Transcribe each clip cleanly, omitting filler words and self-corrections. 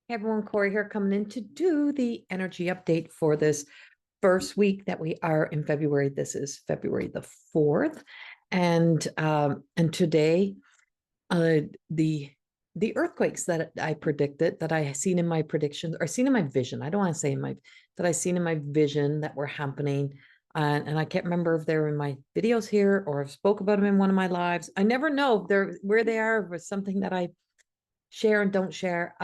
Hey everyone, Corey here coming in to do the energy update for this first week that we are in February. This is February the 4th. And today the earthquakes that I predicted, that I seen in my predictions, or seen in my vision. I don't want to say that I seen in my vision that were happening. And I can't remember if they're in my videos here or I've spoke about them in one of my lives. I never know if they're where they are, or something that I share and don't share.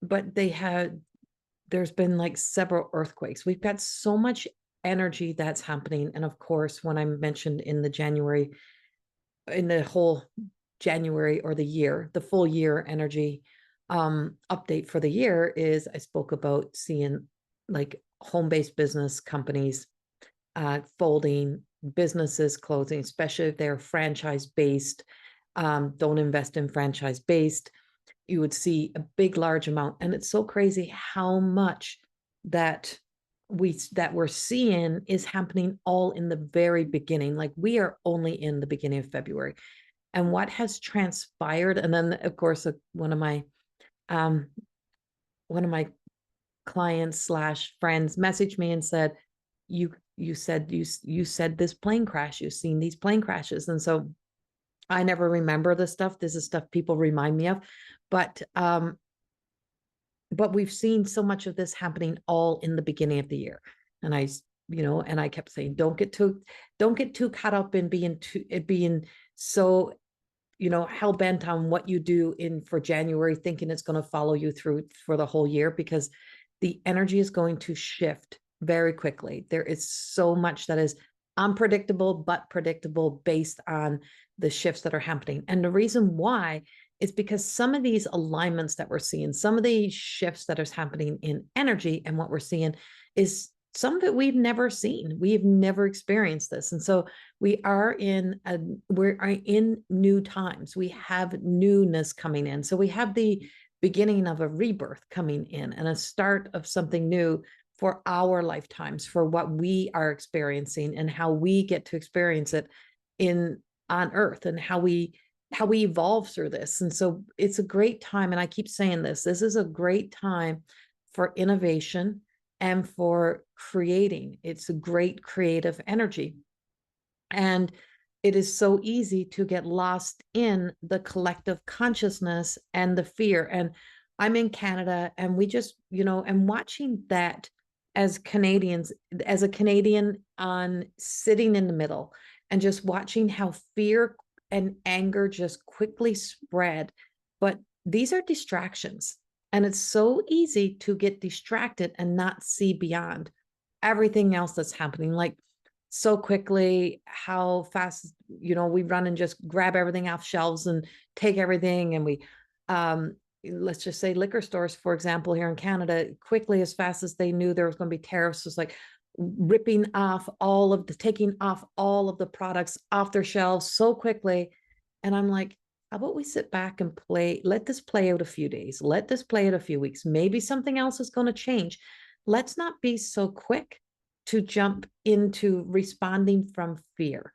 But there's been like several earthquakes. We've got so much energy that's happening. And of course, when I mentioned in the whole January, or the full year energy update for the year, is I spoke about seeing like home-based business companies folding, businesses closing, especially if they're franchise-based. Don't invest in franchise-based. You would see a big, large amount. And it's so crazy how much that we're seeing is happening all in the very beginning. Like, we are only in the beginning of February. And what has transpired, and then of course one of my clients slash friends messaged me and said, you said this plane crash, you've seen these plane crashes. And so I never remember this stuff. This is stuff people remind me of. But we've seen so much of this happening all in the beginning of the year. And I kept saying, don't get too caught up in being so, hell bent on what you do for January, thinking it's going to follow you through for the whole year, because the energy is going to shift very quickly. There is so much that is unpredictable, but predictable based on the shifts that are happening. And the reason why is because some of these alignments that we're seeing, some of these shifts that is happening in energy, and what we're seeing is some of it we've never seen. We've never experienced this. And so we're in new times. We have newness coming in. So we have the beginning of a rebirth coming in, and a start of something new for our lifetimes, for what we are experiencing and how we get to experience it on Earth, and how we evolve through this. And so it's a great time. And I keep saying this is a great time for innovation and for creating. It's a great creative energy. And it is so easy to get lost in the collective consciousness and the fear. And I'm in Canada, and we just, and watching that as Canadians, as a Canadian, on sitting in the middle and just watching how fear and anger just quickly spread. But these are distractions. And it's so easy to get distracted and not see beyond everything else that's happening. Like, so quickly, how fast, we run and just grab everything off shelves and take everything. And we, let's just say liquor stores, for example, here in Canada, quickly, as fast as they knew there was going to be tariffs, was like taking off all of the products off their shelves so quickly. And I'm like, how about we sit back and let this play out a few days, let this play out a few weeks, maybe something else is going to change. Let's not be so quick to jump into responding from fear.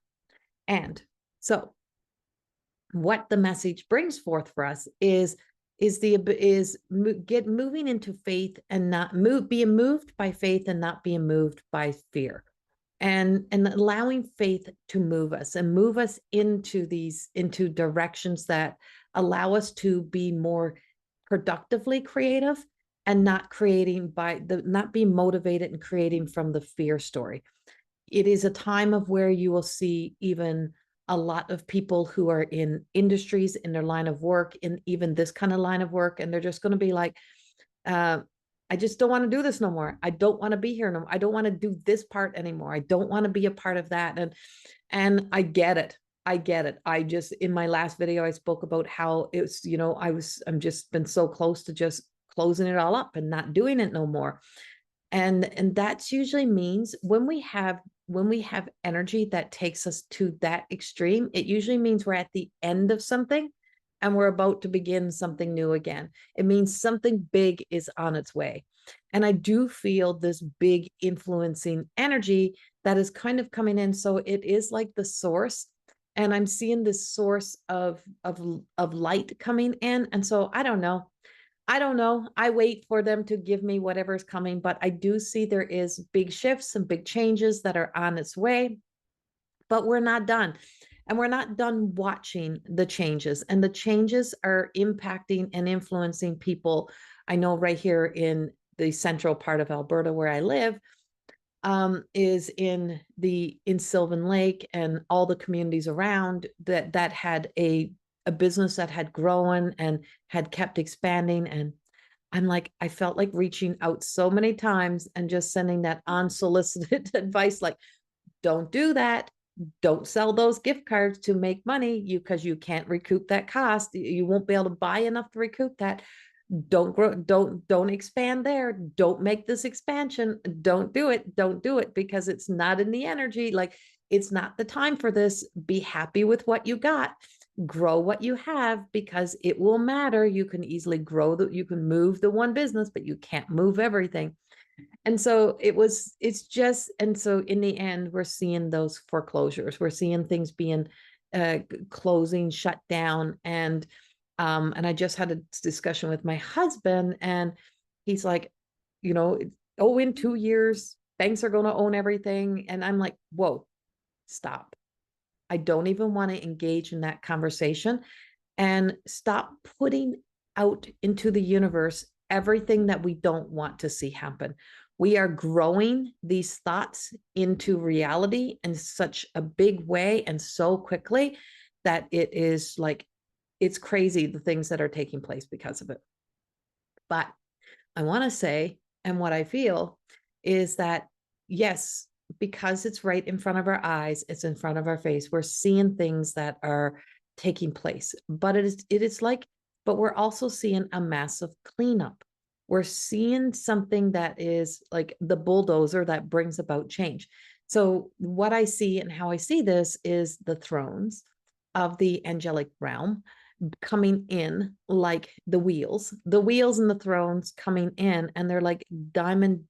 And so what the message brings forth for us is get moving into faith, and not being moved by faith and not being moved by fear, and allowing faith to move us into directions that allow us to be more productively creative, and not being motivated and creating from the fear story. It is a time of where you will see even a lot of people who are in industries, in their line of work, in even this kind of line of work, and they're just going to be like, I just don't want to do this no more. I don't want to be here no more. I don't want to do this part anymore. I don't want to be a part of that. And I get it. I just, in my last video, I spoke about how it's, I'm just been so close to just closing it all up and not doing it no more. And that's usually means when we have energy that takes us to that extreme, it usually means we're at the end of something and we're about to begin something new again. It means something big is on its way. And I do feel this big influencing energy that is kind of coming in. So it is like the source. And I'm seeing this source of light coming in. And so I don't know. I don't know. I wait for them to give me whatever's coming, but I do see there is big shifts and big changes that are on its way, but we're not done. And we're not done watching the changes, and the changes are impacting and influencing people. I know right here in the central part of Alberta where I live, is in Sylvan Lake and all the communities around that had a business that had grown and had kept expanding. And I'm like, I felt like reaching out so many times and just sending that unsolicited advice, like, don't do that. Don't sell those gift cards to make money, because you can't recoup that cost. You won't be able to buy enough to recoup that. Don't grow, don't expand there. Don't make this expansion. Don't do it, because it's not in the energy. Like, it's not the time for this. Be happy with what you got. Grow what you have, because it will matter. You can easily you can move the one business, but you can't move everything. And so it's just, and so in the end, we're seeing those foreclosures. We're seeing things being closing, shut down. And I just had a discussion with my husband, and he's like, oh, in 2 years, banks are going to own everything. And I'm like, whoa, stop. I don't even want to engage in that conversation, and stop putting out into the universe everything that we don't want to see happen. We are growing these thoughts into reality in such a big way and so quickly that it is like, it's crazy the things that are taking place because of it. But I want to say, and what I feel is that, yes, because it's right in front of our eyes, it's in front of our face, we're seeing things that are taking place. But it is like, but we're also seeing a massive cleanup. We're seeing something that is like the bulldozer that brings about change. So what I see and how I see this is the thrones of the angelic realm coming in, like the wheels and the thrones coming in, and they're like diamond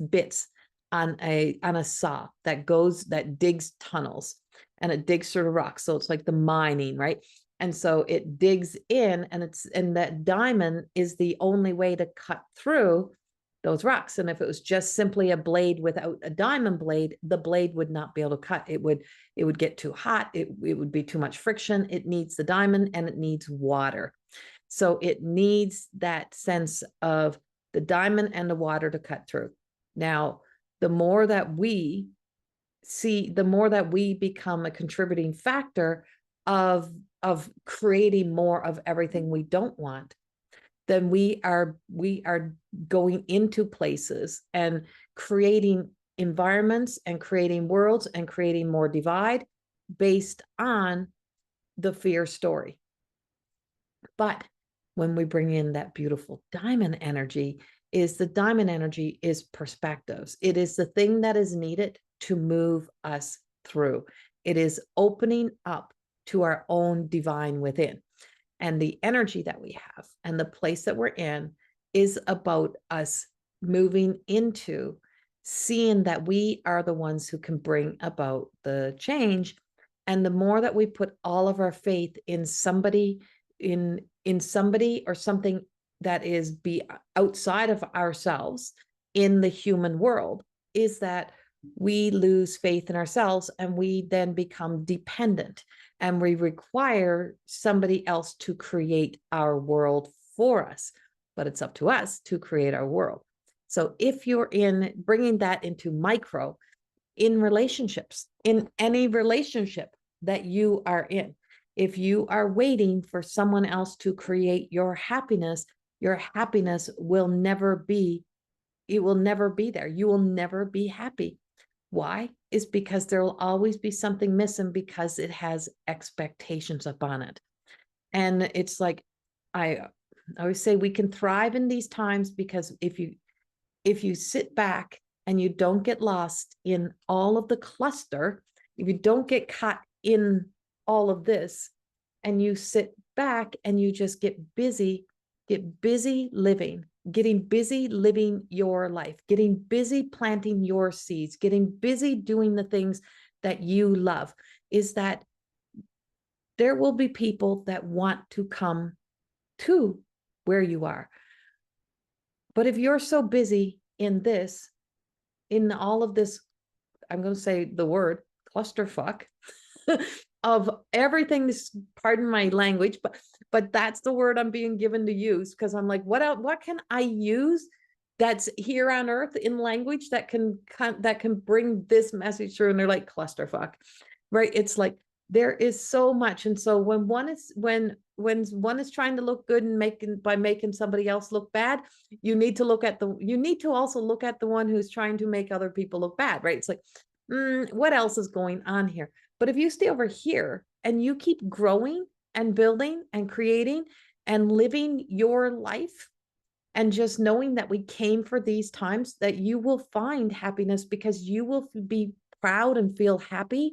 bits on a saw that digs tunnels, and it digs through the rocks. So it's like the mining, right? And so it digs in, and that diamond is the only way to cut through those rocks. And if it was just simply a blade without a diamond blade, the blade would not be able to cut. It would get too hot. It would be too much friction. It needs the diamond, and it needs water. So it needs that sense of the diamond and the water to cut through. Now, the more that we see, the more that we become a contributing factor of creating more of everything we don't want, then we are going into places and creating environments and creating worlds and creating more divide based on the fear story. But when we bring in that beautiful diamond energy, the diamond energy is perspectives. It is the thing that is needed to move us through. It is opening up to our own divine within. And the energy that we have and the place that we're in is about us moving into seeing that we are the ones who can bring about the change. And the more that we put all of our faith in somebody, in somebody or something that is outside of ourselves in the human world, is that we lose faith in ourselves, and we then become dependent, and we require somebody else to create our world for us. But it's up to us to create our world. So if you're in bringing that into micro, in relationships, in any relationship that you are in, if you are waiting for someone else to create your happiness will never be, it will never be there. You will never be happy. Why? Is because there will always be something missing, because it has expectations upon it. And it's like, I always say, we can thrive in these times because if you sit back and you don't get lost in all of the cluster, if you don't get caught in all of this, and you sit back and you just get busy living, getting busy living your life, getting busy planting your seeds, getting busy doing the things that you love, is that there will be people that want to come to where you are. But if you're so busy in this, in all of this, I'm going to say the word clusterfuck of everything, this, pardon my language, but that's the word I'm being given to use, because I'm like, what can I use that's here on earth in language that can bring this message through? And they're like, clusterfuck, right? It's like there is so much. And so when one is trying to look good and making somebody else look bad, you need to also look at the one who's trying to make other people look bad, right? It's like, what else is going on here? But if you stay over here and you keep growing and building and creating and living your life, and just knowing that we came for these times, that you will find happiness, because you will be proud and feel happy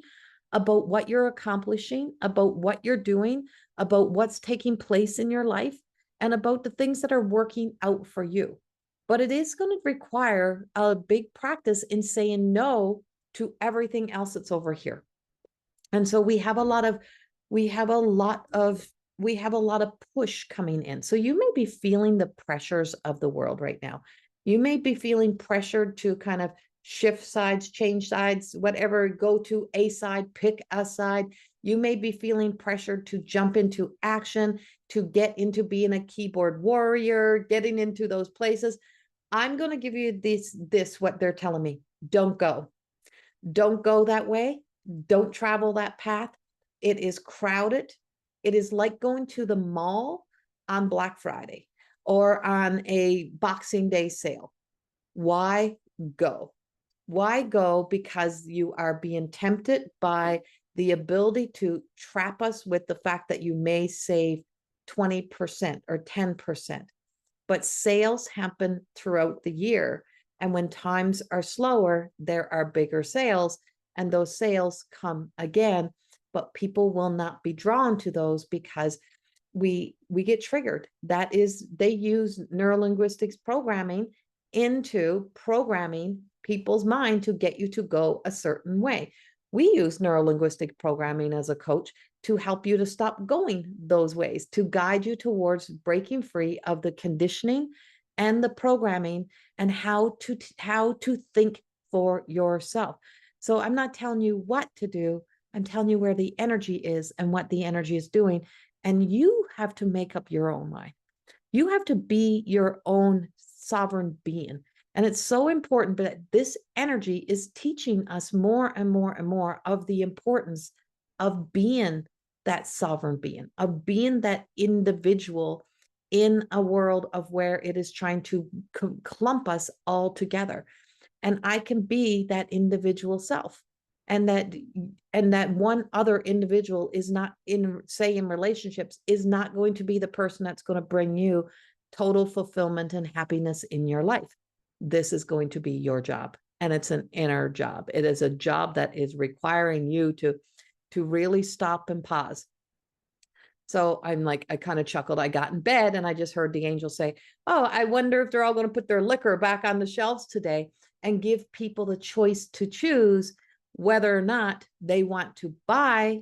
about what you're accomplishing, about what you're doing, about what's taking place in your life, and about the things that are working out for you. But it is going to require a big practice in saying no to everything else that's over here. And so we have a lot of push coming in. So you may be feeling the pressures of the world right now. You may be feeling pressured to kind of shift sides, change sides, whatever, go to a side, pick a side. You may be feeling pressured to jump into action, to get into being a keyboard warrior, getting into those places. I'm going to give you this, what they're telling me. Don't go. Don't go that way. Don't travel that path. It is crowded. It is like going to the mall on Black Friday or on a Boxing Day sale. Why go? Why go? Because you are being tempted by the ability to trap us with the fact that you may save 20% or 10%. But sales happen throughout the year. And when times are slower, there are bigger sales, and those sales come again. But people will not be drawn to those because we get triggered. That is, they use neurolinguistics programming into programming people's mind to get you to go a certain way. We use neurolinguistic programming as a coach to help you to stop going those ways, to guide you towards breaking free of the conditioning and the programming, and how to think for yourself. So I'm not telling you what to do. I'm telling you where the energy is and what the energy is doing. And you have to make up your own mind. You have to be your own sovereign being. And it's so important that this energy is teaching us more and more and more of the importance of being that sovereign being, of being that individual in a world of where it is trying to clump us all together. And I can be that individual self. And that one other individual is not in relationships, is not going to be the person that's going to bring you total fulfillment and happiness in your life. This is going to be your job. And it's an inner job. It is a job that is requiring you to really stop and pause. So I'm like, I kind of chuckled. I got in bed and I just heard the angel say, oh, I wonder if they're all going to put their liquor back on the shelves today and give people the choice to choose whether or not they want to buy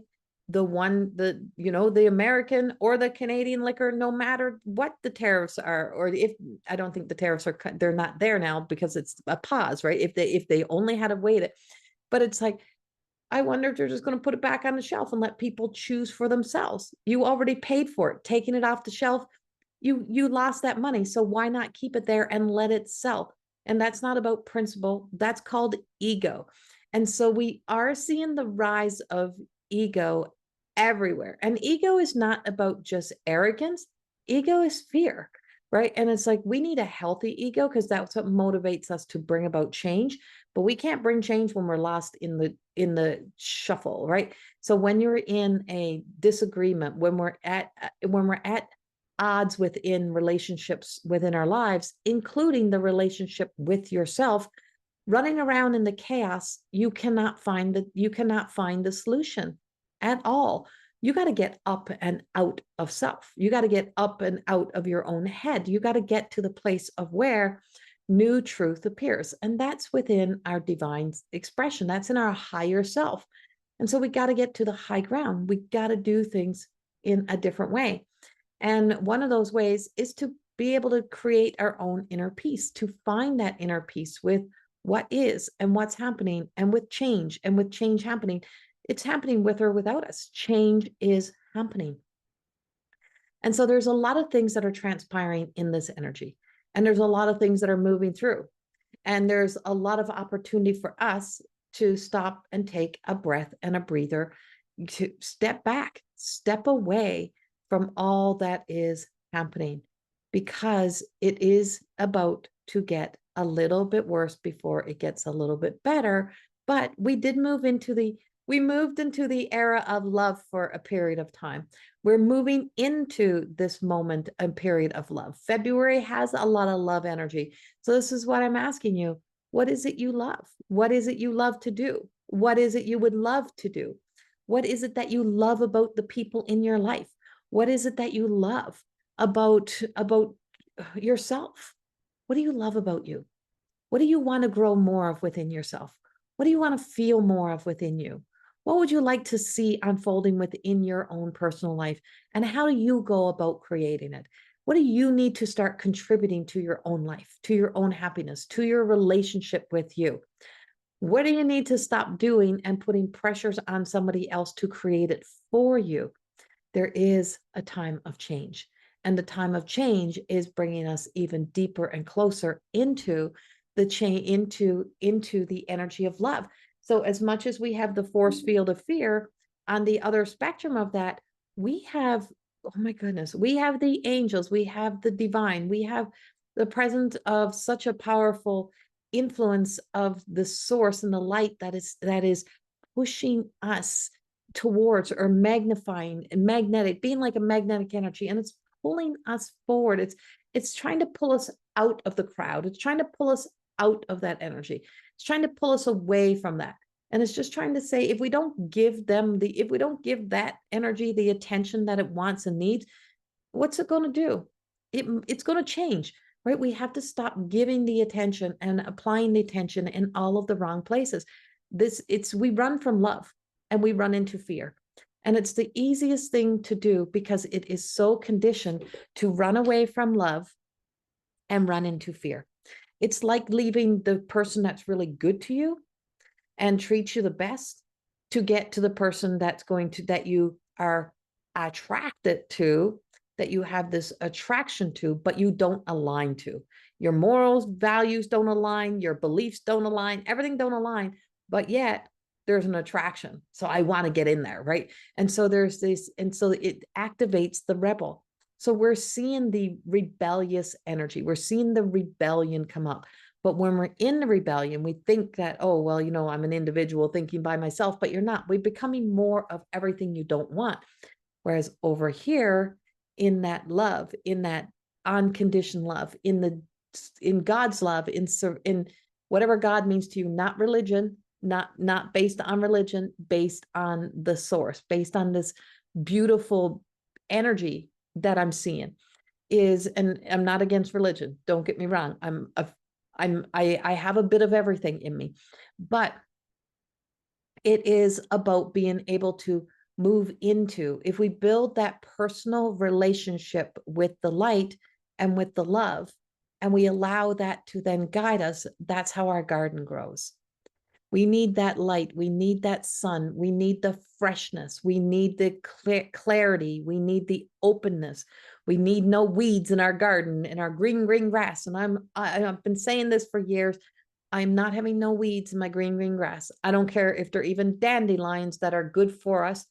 the American or the Canadian liquor, no matter what the tariffs are. Or if, I don't think the tariffs are, they're not there now because it's a pause, right? If they only had to wait it, but it's like, I wonder if they're just going to put it back on the shelf and let people choose for themselves. You already paid for it. Taking it off the shelf, you lost that money. So why not keep it there and let it sell? And that's not about principle. That's called ego. And so we are seeing the rise of ego everywhere. And ego is not about just arrogance. Ego is fear, right? And it's like, we need a healthy ego because that's what motivates us to bring about change. But we can't bring change when we're lost in the shuffle, right? So when you're in a disagreement, when we're at odds within relationships within our lives, including the relationship with yourself, running around in the chaos, you cannot find the solution at all. You got to get up and out of self. You got to get up and out of your own head. You got to get to the place of where new truth appears. And that's within our divine expression. That's in our higher self. And so we got to get to the high ground. We got to do things in a different way. And one of those ways is to be able to create our own inner peace, to find that inner peace with what is and what's happening, and with change happening. It's happening with or without us. Change is happening. And so there's a lot of things that are transpiring in this energy, and there's a lot of things that are moving through, and there's a lot of opportunity for us to stop and take a breath and a breather, to step back, step away from all that is happening, because it is about to get a little bit worse before it gets a little bit better. But we moved into the era of love for a period of time. We're moving into this moment, a period of love. February has a lot of love energy. So this is what I'm asking you. What is it you love? What is it you love to do? What is it you would love to do? What is it that you love about the people in your life? What is it that you love about yourself? What do you love about you? What do you want to grow more of within yourself? What do you want to feel more of within you? What would you like to see unfolding within your own personal life? And how do you go about creating it? What do you need to start contributing to your own life, to your own happiness, to your relationship with you? What do you need to stop doing and putting pressures on somebody else to create it for you? There is a time of change, and the time of change is bringing us even deeper and closer into the change, into the energy of love. So as much as we have the force field of fear, on the other spectrum of that, we have, oh my goodness, we have the angels, we have the divine, we have the presence of such a powerful influence of the source and the light that is pushing us towards, or magnifying and magnetic, being like a magnetic energy, and it's pulling us forward. It's trying to pull us out of the crowd. It's trying to pull us out of that energy. It's trying to pull us away from that. And it's just trying to say, if we don't give that energy the attention that it wants and needs, what's it going to do? It's going to change, right? We have to stop giving the attention and applying the attention in all of the wrong places. We run from love and we run into fear. And it's the easiest thing to do, because it is so conditioned to run away from love and run into fear. It's like leaving the person that's really good to you and treats you the best to get to the person that you are attracted to, that you have this attraction to, but you don't align to. Your morals, values don't align, your beliefs don't align, everything don't align, but yet there's an attraction. So I want to get in there, right? And so there's this, and so it activates the rebel. So we're seeing the rebellious energy. We're seeing the rebellion come up. But when we're in the rebellion, we think that, oh, well, I'm an individual thinking by myself, but you're not. We're becoming more of everything you don't want. Whereas over here, in that love, in that unconditioned love, in God's love, in whatever God means to you, not religion, not based on religion, based on the source, based on this beautiful energy that I'm seeing and I'm not against religion. Don't get me wrong. I have a bit of everything in me, but it is about being able to move into, if we build that personal relationship with the light and with the love, and we allow that to then guide us, that's how our garden grows. We need that light. We need that sun. We need the freshness. We need the clarity. We need the openness. We need no weeds in our garden, in our green grass. And I've been saying this for years. I'm not having no weeds in my green grass. I don't care if they're even dandelions that are good for us.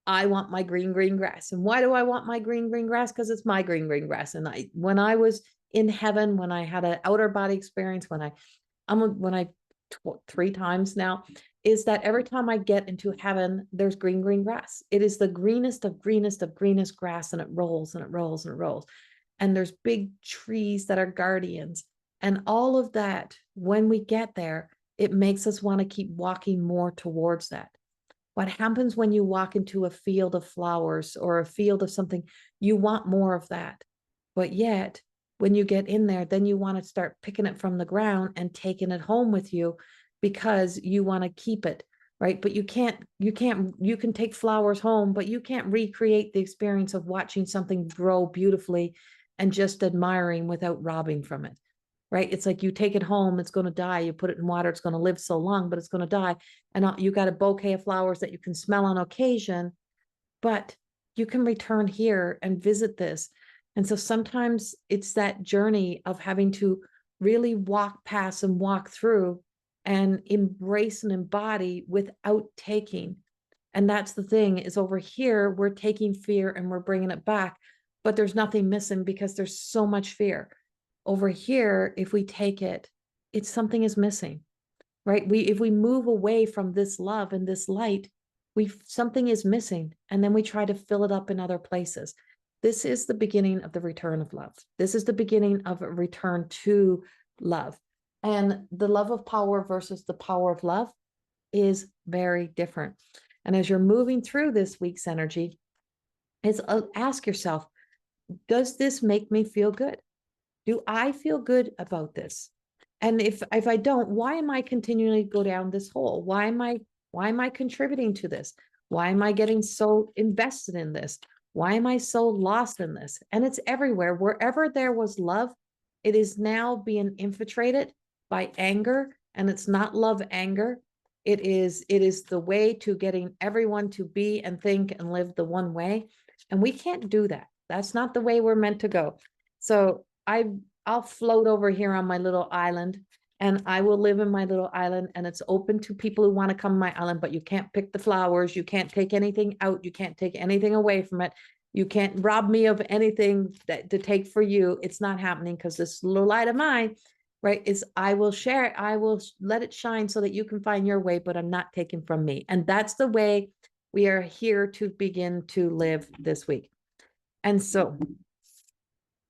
I want my green grass. And why do I want my green grass? Because it's my green grass. And when I was in heaven, when I had an outer body experience, when I 3 times now, is that every time I get into heaven, there's green grass. It is the greenest of greenest grass, and it rolls and it rolls and it rolls. And there's big trees that are guardians. And all of that, when we get there, it makes us want to keep walking more towards that. What happens when you walk into a field of flowers or a field of something, you want more of that. But yet, when you get in there, then you want to start picking it from the ground and taking it home with you, because you want to keep it, right? But you can take flowers home, but you can't recreate the experience of watching something grow beautifully and just admiring without robbing from it, right? It's like you take it home, it's going to die. You put it in water, it's going to live so long, but it's going to die. And you got a bouquet of flowers that you can smell on occasion, but you can return here and visit this. And so sometimes it's that journey of having to really walk past and walk through and embrace and embody without taking. And that's the thing, is over here, we're taking fear and we're bringing it back, but there's nothing missing because there's so much fear. Over here, if we take it, it's something is missing, right? If we move away from this love and this light, something is missing, and then we try to fill it up in other places. This is the beginning of the return of love. This is the beginning of a return to love. And the love of power versus the power of love is very different. And as you're moving through this week's energy, ask yourself, does this make me feel good? Do I feel good about this? And if I don't, why am I continually go down this hole? Why am I contributing to this? Why am I getting so invested in this? Why am I so lost in this? And it's everywhere. Wherever there was love, it is now being infiltrated by anger, and it's not love anger. It is the way to getting everyone to be and think and live the one way. And we can't do that. That's not the way we're meant to go. So I'll float over here on my little island, and I will live in my little island, and it's open to people who want to come to my island, but you can't pick the flowers. You can't take anything out. You can't take anything away from it. You can't rob me of anything to take for you. It's not happening, because this little light of mine, right, is I will share it. I will let it shine so that you can find your way, but I'm not taking from me. And that's the way we are here to begin to live this week. And so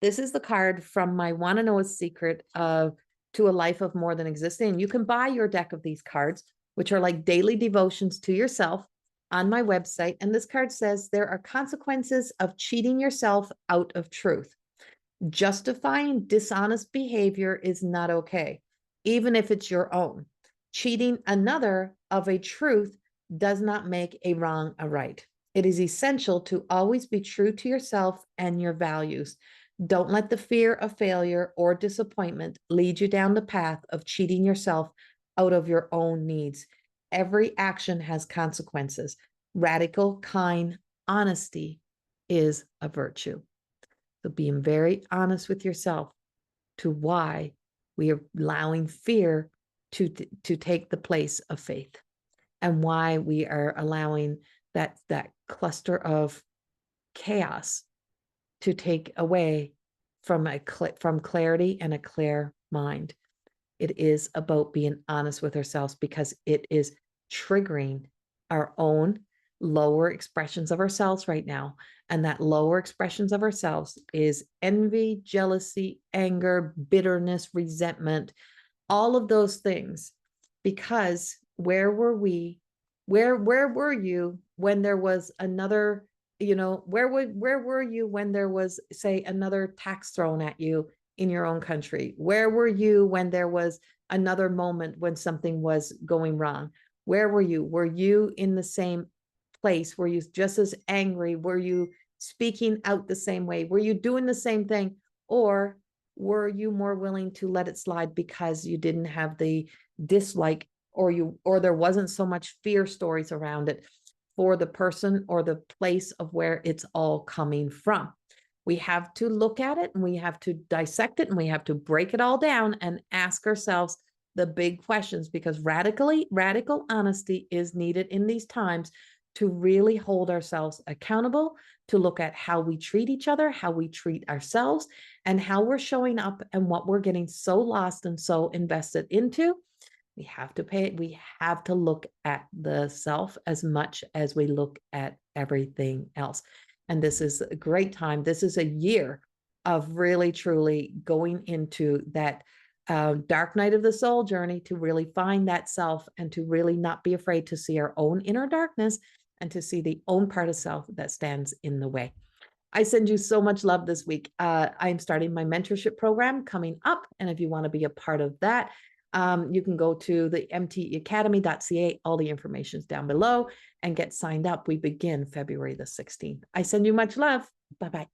this is the card from my Want to Know a Secret to a Life of More Than Existing. You can buy your deck of these cards, which are like daily devotions to yourself, on my website. And this card says, there are consequences of cheating yourself out of truth. Justifying dishonest behavior is not okay, even if it's your own. Cheating another of a truth does not make a wrong a right. It is essential to always be true to yourself and your values. Don't let the fear of failure or disappointment lead you down the path of cheating yourself out of your own needs. Every action has consequences. Radical, kind honesty is a virtue. So being very honest with yourself to why we are allowing fear to take the place of faith, and why we are allowing that cluster of chaos to take away from clarity and a clear mind. It is about being honest with ourselves, because it is triggering our own lower expressions of ourselves right now. And that lower expressions of ourselves is envy, jealousy, anger, bitterness, resentment, all of those things. Because where were we? Where were you when there was another, where were you when there was, say, another tax thrown at you in your own country? Where were you when there was another moment when something was going wrong? Where were you? Were you in the same place? Were you just as angry? Were you speaking out the same way? Were you doing the same thing? Or were you more willing to let it slide because you didn't have the dislike, or there wasn't so much fear stories around it for the person or the place of where it's all coming from? We have to look at it, and we have to dissect it, and we have to break it all down and ask ourselves the big questions, because radical honesty is needed in these times to really hold ourselves accountable, to look at how we treat each other, how we treat ourselves, and how we're showing up, and what we're getting so lost and so invested into. We have to look at the self as much as we look at everything else. And this is a great time. This is a year of really, truly going into that dark night of the soul journey, to really find that self, and to really not be afraid to see our own inner darkness, and to see the own part of self that stands in the way. I send you so much love this week. I'm starting my mentorship program coming up. And if you want to be a part of that, you can go to the mtacademy.ca. All the information is down below, and get signed up. We begin February the 16th. I send you much love. Bye-bye.